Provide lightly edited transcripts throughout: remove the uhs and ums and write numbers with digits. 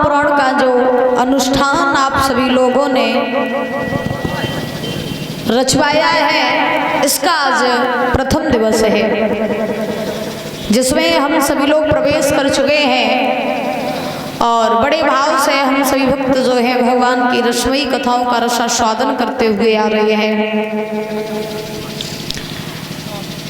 महापुराण का जो अनुष्ठान आप सभी लोगों ने रचवाया है, इसका आज प्रथम दिवस है, जिसमें हम सभी लोग प्रवेश कर चुके हैं और बड़े भाव से हम सभी भक्त जो हैं भगवान की रसमयी कथाओं का रसास्वादन करते हुए आ रहे हैं।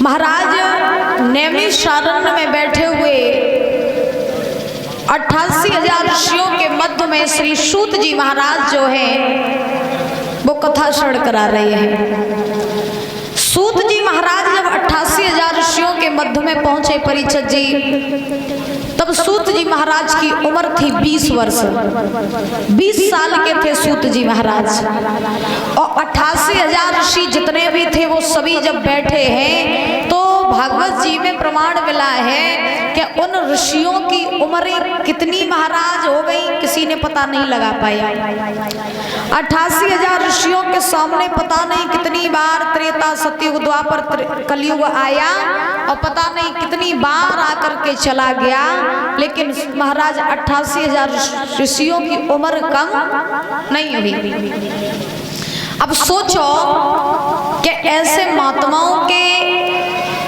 महाराज नैमिषारण्य में बैठे हुए 88,000 ऋषियों के मध्य में श्री सूत जी महाराज जो हैं वो कथा श्रवण करा रहे हैं। सूत जी महाराज जब 88,000 ऋषियों के मध्य में पहुंचे परीक्षित जी, तब सूत जी महाराज की उम्र थी 20 वर्ष। 20 साल के थे सूत जी महाराज, और 88,000 ऋषि जितने भी थे वो सभी जब बैठे हैं तो भागवत जी में प्रमाण मिला है कि उन ऋषियों की उम्रें कितनी महाराज हो गई किसी ने पता नहीं लगा पाया। 88,000 ऋषियों के सामने पता नहीं कितनी बार त्रेता सतयुग द्वापर कलयुग आया और पता नहीं कितनी बार आकर के चला गया, लेकिन महाराज 88,000 ऋषियों की उम्र कम नहीं हुई। अब सोचो कि ऐसे महात्माओं के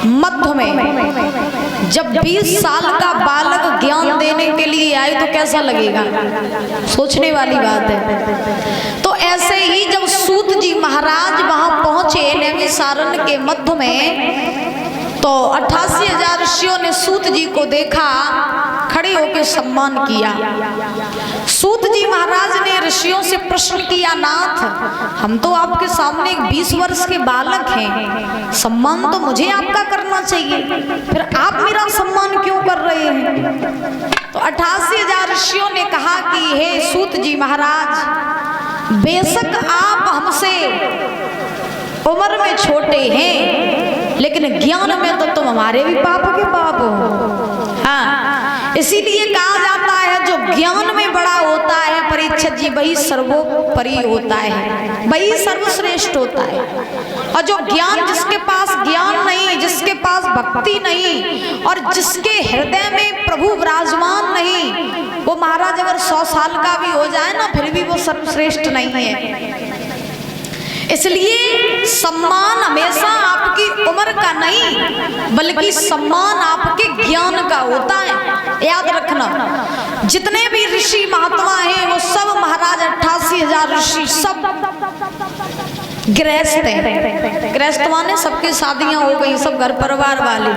मध्य में जब 20 साल का बालक ज्ञान देने के लिए आए तो कैसा लगेगा, सोचने वाली बात है। तो ऐसे ही जब सूत जी महाराज वहां पहुंचे नैमिषारण्य के मध्य में, तो 88,000 ऋषियों ने सूत जी को देखा, खड़े होकर सम्मान किया। सूत जी महाराज ने ऋषियों से प्रश्न किया, नाथ हम तो आपके सामने एक 20 वर्ष के बालक हैं, सम्मान तो मुझे आपका करना चाहिए, फिर आप मेरा सम्मान क्यों कर रहे हैं? तो 88,000 ऋषियों ने कहा कि हे सूत जी महाराज, बेशक आप हमसे उम्र में छोटे हैं, लेकिन ज्ञान में तो तुम हमारे भी बाप के बाप हो। हाँ, इसीलिए कहा जाता है जो ज्ञान में बड़ा होता है परीक्षित जी, वही सर्वोपरि होता है, वही सर्वश्रेष्ठ होता है। और जो ज्ञान, जिसके पास ज्ञान नहीं, जिसके पास भक्ति नहीं और जिसके हृदय में प्रभु विराजमान नहीं, वो महाराज अगर 100 साल का भी हो जाए ना, फिर भी वो सर्वश्रेष्ठ नहीं है। इसलिए सम्मान हमेशा आपकी उम्र का नहीं, बल्कि सम्मान आपके ज्ञान का होता है। याद रखना, जितने भी ऋषि महात्मा हैं वो सब महाराज 88,000 ऋषि सब गृहस्थ हैं। गृहस्थ माने सबकी शादियां हो गई, सब घर परिवार वाले,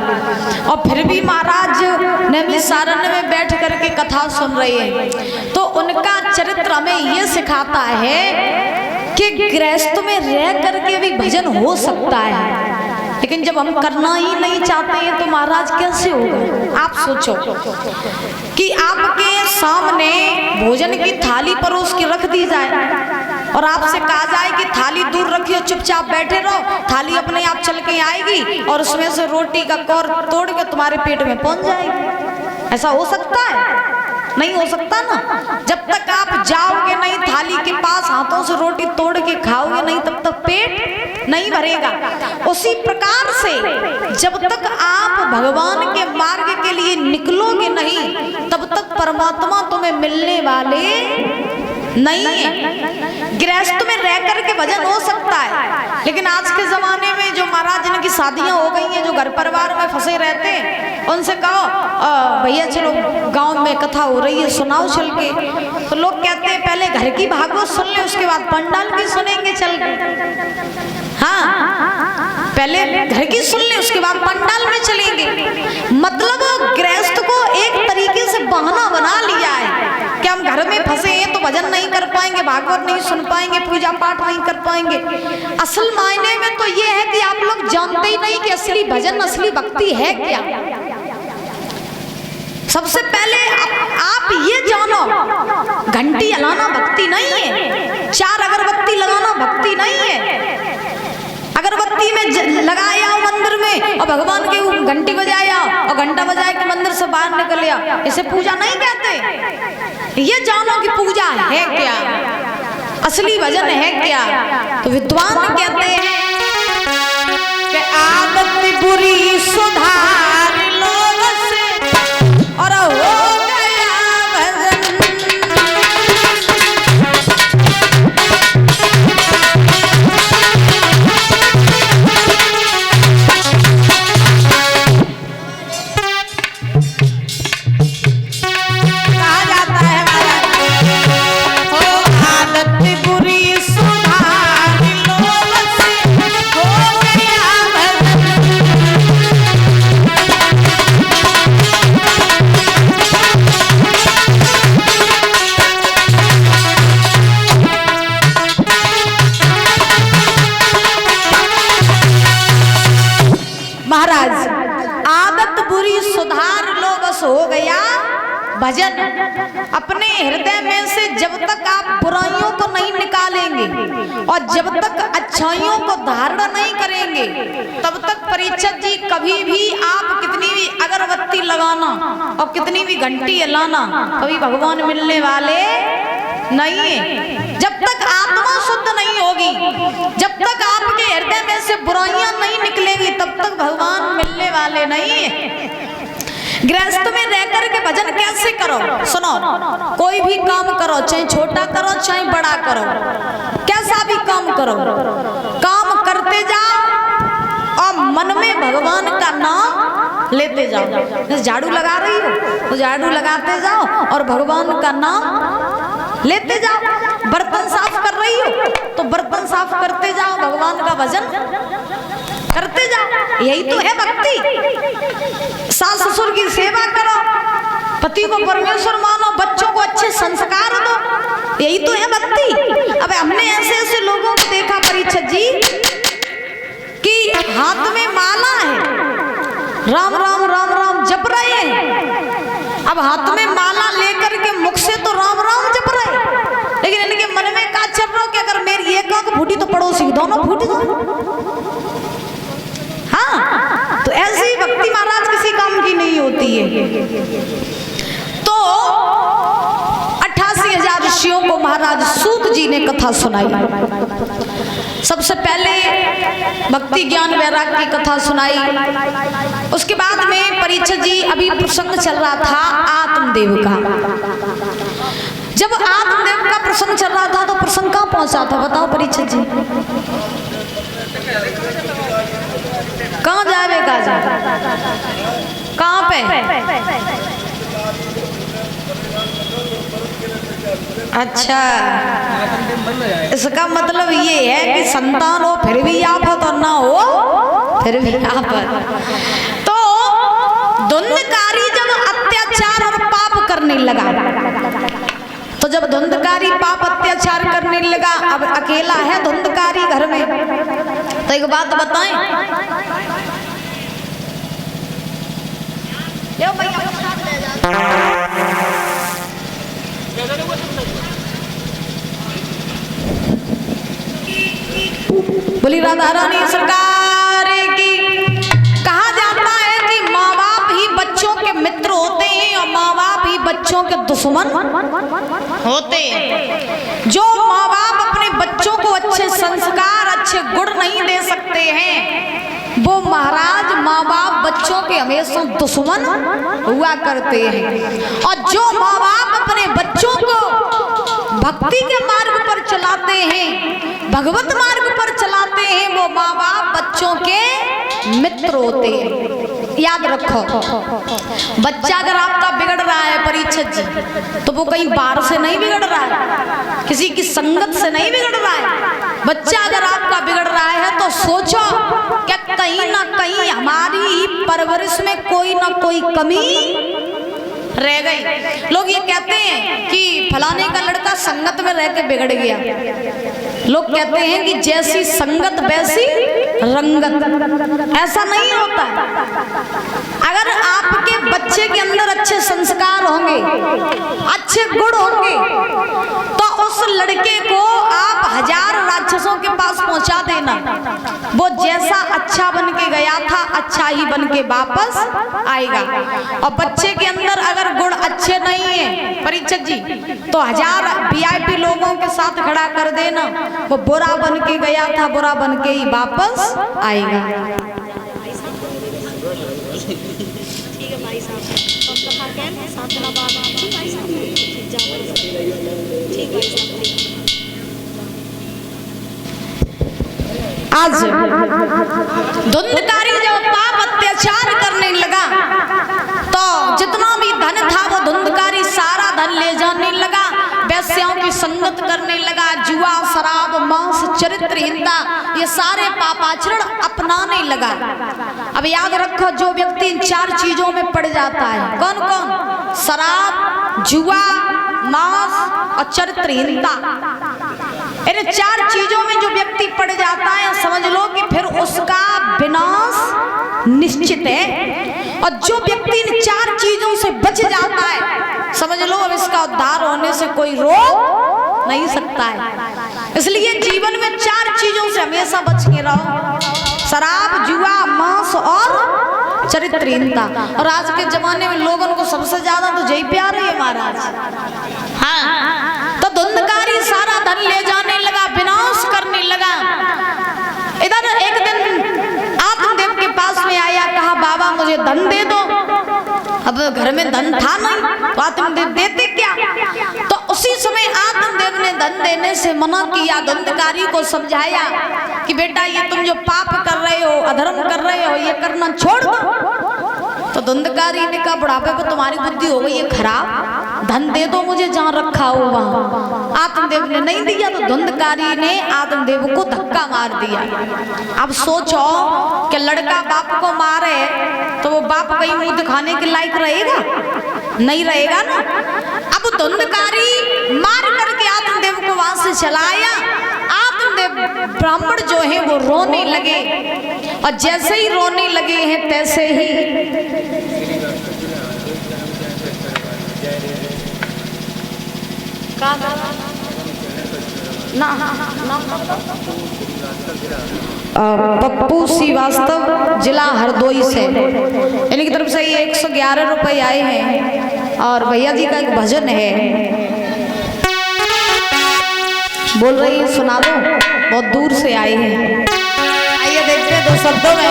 और फिर भी महाराज नैमिषारण्य में बैठ करके कथा सुन रहे हैं। तो उनका चरित्र हमें ये सिखाता है कि गृहस्थ में रह करके भी भजन हो सकता है, लेकिन जब हम करना ही नहीं चाहते हैं तो महाराज कैसे होगा? आप सोचो कि आपके सामने भोजन की थाली परोस के रख दी जाए और आपसे कहा जाए कि थाली दूर रखिए, चुपचाप बैठे रहो, थाली अपने आप चल के आएगी और उसमें से रोटी का कौर तोड़ के तुम्हारे पेट में पहुंच जाएगी। ऐसा हो सकता है? नहीं हो सकता ना। जब तक आप जाओगे नहीं थाली के पास, हाथों से रोटी तोड़ के खाओगे नहीं, तब तक पेट नहीं भरेगा। उसी प्रकार से जब तक आप भगवान के मार्ग के लिए निकलोगे नहीं, तब तक परमात्मा तुम्हें मिलने वाले नहीं है। गृहस्थ में रह करके भजन हो सकता है, लेकिन आज के जमाने में जो महाराज जिनकी शादियां हो गई हैं, जो घर परिवार में फंसे रहते हैं, उनसे कहो भैया चलो गांव में कथा हो रही है, सुनाओ चल के, तो लोग कहते हैं पहले घर की भागवत सुन ले, उसके बाद पंडाल की सुनेंगे चल के। हाँ, पहले घर की सुन ले, उसके बाद पंडाल में चलेंगे। मतलब गृहस्थ को एक तरीके से बहाना बना लिया है कि हम घर में फंसे हैं तो भजन नहीं कर पाएंगे, भागवत नहीं सुन पाएंगे, पूजा पाठ नहीं कर पाएंगे। असल मायने में तो ये है कि आप लोग जानते ही नहीं कि असली भजन, असली भक्ति है क्या। सबसे पहले आप ये जानो, घंटी हिलाना भक्ति नहीं है, 4 अगरबत्ती लगाना भक्ति नहीं है। अगरबत्ती में लगाया मंदिर में और भगवान की घंटी बजाया और घंटा बजाया के मंदिर से बाहर निकल गया, इसे पूजा नहीं कहते। ये जानो कि पूजा है क्या, असली भजन है क्या। तो विद्वान कहते हैं कि आदत बुरी सुधार लोग से और हो गया भजन। हृदय में से जब तक आप बुराइयों को नहीं निकालेंगे और जब तक अच्छाइयों को धारण नहीं करेंगे, तब तक परीक्षित जी कभी भी आप कितनी भी अगरबत्ती लगाना और कितनी भी घंटी हिलाना, कभी भगवान मिलने वाले नहीं है। जब तक आत्मा शुद्ध नहीं होगी, जब तक आपके हृदय में से बुराइयां नहीं निकलेंगी, तब तक भगवान मिलने वाले नहीं है। गृहस्थ में रह करके भजन कैसे करो? सुनो, कोई भी काम करो, चाहे छोटा करो चाहे बड़ा करो, कैसा भी काम करो, काम करते जाओ और मन में भगवान का नाम लेते जाओ। जैसे झाड़ू लगा रही हो तो झाड़ू लगाते जाओ और भगवान का नाम लेते जाओ। बर्तन साफ कर रही हो तो बर्तन साफ करते जाओ, भगवान का भजन करते जाओ। यही तो है भक्ति। सास ससुर की सेवा करो, पति को परमेश्वर मानो, बच्चों को अच्छे संस्कार दो, यही तो है भक्ति। अब हमने ऐसे ऐसे लोगों को देखा परीक्षित जी कि हाथ में माला है, राम राम राम राम जप रहे हैं। अब हाथ में माला लेकर के मुख से तो राम राम जप रहे, लेकिन इनके मन में क्या चल रहा कि अगर मेरी एक आंख फूटी तो पड़ोसी दोनों फूट जाए। हाँ, तो ऐसी भक्ति महाराज किसी काम की नहीं होती है। तो 88,000 ऋषियों को महाराज सूत जी ने कथा सुनाई। सबसे पहले भक्ति ज्ञान वैराग्य की कथा सुनाई, उसके बाद में परीक्षित जी अभी प्रसंग चल रहा था आत्मदेव का। जब आत्मदेव का प्रसंग चल रहा था तो प्रसंग कहाँ पहुंचा था बताओ परीक्षित जी? कहाँ जाएगा? कहाँ पे? अच्छा, इसका मतलब ये है कि संतान हो फिर भी आफत और ना हो फिर भी आफत। तो धुंधकारी जब अत्याचार और पाप करने लगा, तो जब धुंधकारी पाप अत्याचार करने लगा, अब अकेला है धुंधकारी घर में, तो एक बात बताएं, बोली राधा रानी सरकार की। कहा जाता है कि माँ बाप ही बच्चों के मित्र होते हैं और माँ बाप ही बच्चों के दुश्मन होते हैं। जो माँ बाप अपने बच्चों को अच्छे संस्कार अच्छे गुण नहीं दे सकते हैं, वो महाराज माँ बाप बच्चों के हमेशा दुश्मन हुआ करते हैं। और जो माँ बाप अपने बच्चों को भक्ति के मार्ग पर चलाते हैं, भगवत मार्ग पर चलाते हैं, वो माँ बाप बच्चों के मित्र होते हैं। याद रखो, बच्चा अगर आपका बिगड़ रहा है परीक्षित जी, तो वो कहीं बाहर से नहीं बिगड़ रहा है, किसी की संगत से नहीं बिगड़ रहा है। बच्चा अगर आपका बिगड़ रहा है तो सोचो क्या कहीं ना कहीं हमारी परवरिश में कोई ना कोई कमी रह गई। लोग ये कहते हैं कि फलाने का लड़का संगत में रह के बिगड़ गया। लोग कहते हैं कि जैसी संगत वैसी रंगत, ऐसा नहीं होता। अगर आपके बच्चे के अंदर अच्छे संस्कार होंगे, अच्छे गुण होंगे, तो उस लड़के को आप 1000 राक्षसों के पास पहुंचा देना, वो जैसा अच्छा बन के गया था अच्छा ही बन के वापस आएगा। और बच्चे के अंदर अगर गुण अच्छे नहीं है परीक्षित जी, तो 1000 VIP लोगों के साथ खड़ा कर देना, वो बुरा बन के गया था बुरा बन के ही वापस आएगा। आज धुंधकारी जब पाप अत्याचार करने लगा, तो जितना भी धन था वो धुंधकारी सारा धन ले जाने लगा, वैश्याओं की संगत करने लगा, जुआ शराब मांस चरित्रहीनता ये सारे पापाचरण अपनाने लगा। अब याद रखो, जो व्यक्ति इन 4 चीजों में पड़ जाता है, कौन कौन? शराब, जुआ, मांस और चरित्रहीनता। इन चार चीजों में जो व्यक्ति पड़ जाता है समझ लो कि फिर उसका विनाश निश्चित है। और जो व्यक्ति इन चार चीजों से बच जाता है समझ लो अब इसका उद्धार होने से कोई रोक नहीं सकता है। इसलिए जीवन में चार चीजों से हमेशा बच के रहो, शराब, जुआ, मांस और चरित्रहीनता। और आज के जमाने में लोगों को सबसे ज्यादा तो यही प्यार है महाराज। हाँ, तो धुंधकारी सारा धन ले जाने लगा, विनाश करने लगा। इधर एक दिन आत्मदेव के पास में आया, कहा बाबा मुझे धन दे दो। अब घर में धन था नहीं तो आत्मदेव देते क्या। तो उसी समय आत्मदेव ने धन देने से मना किया, धुंधकारी को समझाया कि बेटा ये तुम जो पाप कर रहे हो, अधर्म कर रहे हो, ये करना छोड़ दो। तो धुंधकारी ने कहा बुढ़ापे पर तुम्हारी बुद्धि हो गई है खराब, धन दे दो मुझे जहाँ रखा हो वहाँ। आत्मदेव ने नहीं दिया तो धुंधकारी ने आत्मदेव को धक्का मार दिया। अब सोचो कि लड़का बाप को मारे तो वो बाप कहीं मुंह दिखाने के लायक रहेगा, नहीं रहेगा ना। अब धुंधकारी मार करके आत्मदेव को वहां से चलाया। आत्मदेव ब्राह्मण जो है वो रोने लगे और जैसे ही रोने लगे हैं तैसे ही पप्पू श्रीवास्तव जिला हरदोई से इनकी तरफ से ये 111 रुपए आए हैं। और भैया जी का एक भजन है, बोल रही है सुना दो, बहुत दूर से आए हैं। आइए देखते हैं 2 शब्दों में।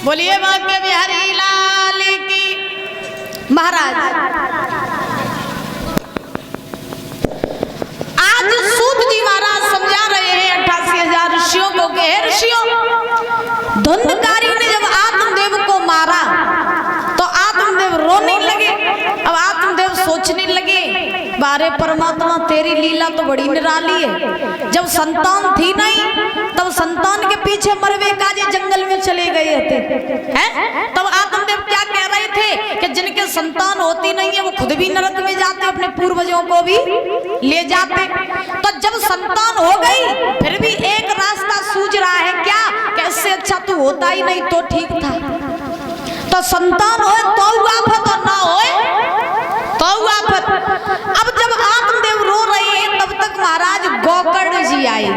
बोलिए भाग्य बिहारी लाल की। महाराज आज सूत जी महाराज समझा रहे हैं 88,000 ऋषियों को कि हे ऋषियों, धुंधकारी ने जब आत्मदेव को मारा तो आत्मदेव रोने लगे। अब आत्मदेव सोचने लगे बारे परमात्मा तेरी लीला तो बड़ी निराली है। जब संतान थी नहीं तब संतान के पीछे मरवे काजे जंगल में चले गए थे हैं। तब आत्मदेव क्या कह रहे थे कि जिनके संतान होती नहीं है वो खुद भी नरक में जाते, अपने पूर्वजों को भी ले जाते। तो जब संतान हो गई फिर भी एक रास्ता सूझ रहा है क्या, कैसे अच्छा तू होता ही नहीं तो ठीक था। तो संतान हो तो आफत और ना हो तो आफत। अब जब आत्मदेव रो रहे हैं तब तक महाराज गोकर्ण जी आए।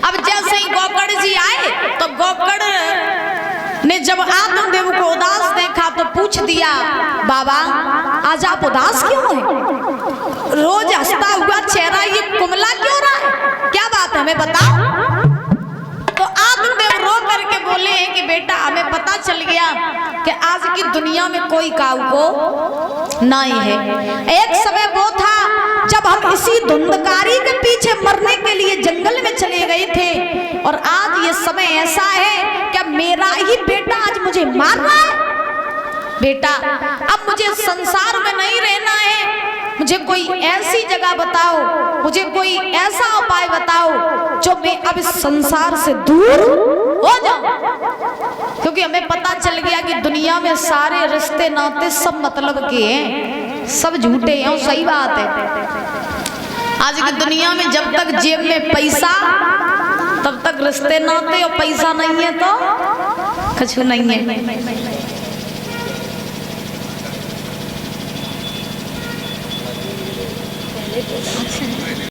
अब जैसे ही गोकर्ण जी आए तो गोकर्ण ने जब आत्मदेव को उदास देखा तो पूछ दिया बाबा आज आप उदास क्यों हैं? रोज हंसता हुआ चेहरा ये कुमला क्यों रहा है, क्या बात है हमें बताओ। तो आत्मदेव रो करके बोले हैं कि बेटा हमें पता चल गया कि आज की दुनिया में कोई काऊ को नहीं है। एक समय वो था जब हम इसी धुंधकारी के पीछे मरने के लिए जंगल में चले गए थे, और आज ये समय ऐसा है कि मेरा ही बेटा आज मुझे मार रहा है। बेटा, अब मुझे संसार में नहीं रहना है, मुझे कोई ऐसी जगह बताओ, मुझे कोई ऐसा उपाय बताओ जो मैं अब इस संसार से दूर हो जाऊं। क्योंकि हमें पता चल गया कि दुनिया में सारे रिश्ते नाते सब मतलब के हैं, सब झूठे हैं। और सही बात है, आज की दुनिया में जब तक जेब में पैसा तब तक रिश्ते नाते, और पैसा नहीं है तो कुछ नहीं है।